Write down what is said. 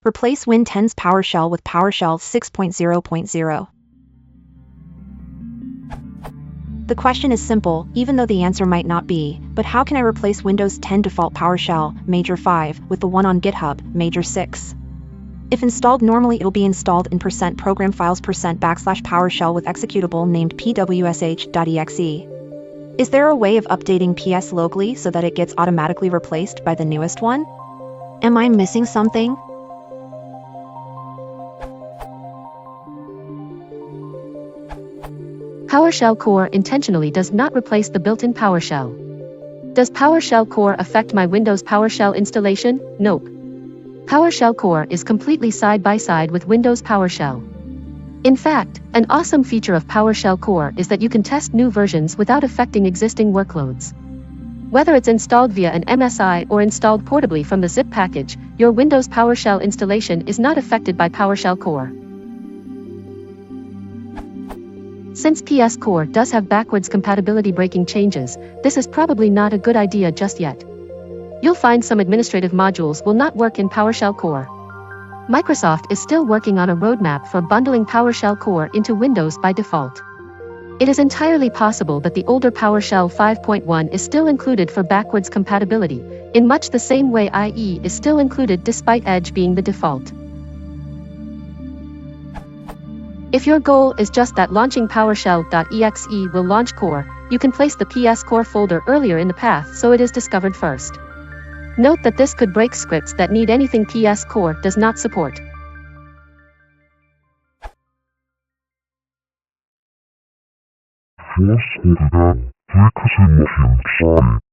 Replace Win10's Powershell with Powershell 6.0.0. The question is simple, even though the answer might not be, but how can I replace Windows 10 default PowerShell, Major 5, with the one on GitHub, Major 6? If installed normally, it'll be installed in %program files %PowerShell with executable named pwsh.exe. Is there a way of updating PS locally so that it gets automatically replaced by the newest one? Am I missing something? PowerShell Core intentionally does not replace the built-in PowerShell. Does PowerShell Core affect my Windows PowerShell installation? Nope. PowerShell Core is completely side-by-side with Windows PowerShell. In fact, an awesome feature of PowerShell Core is that you can test new versions without affecting existing workloads. Whether it's installed via an MSI or installed portably from the zip package, your Windows PowerShell installation is not affected by PowerShell Core. Since PS Core does have backwards compatibility breaking changes, this is probably not a good idea just yet. You'll find some administrative modules will not work in PowerShell Core. Microsoft is still working on a roadmap for bundling PowerShell Core into Windows by default. It is entirely possible that the older PowerShell 5.1 is still included for backwards compatibility, in much the same way IE is still included despite Edge being the default. If your goal is just that launching PowerShell.exe will launch Core, you can place the PS Core folder earlier in the path so it is discovered first. Note that this could break scripts that need anything PS Core does not support. Force hold down. Click the machine. Sorry.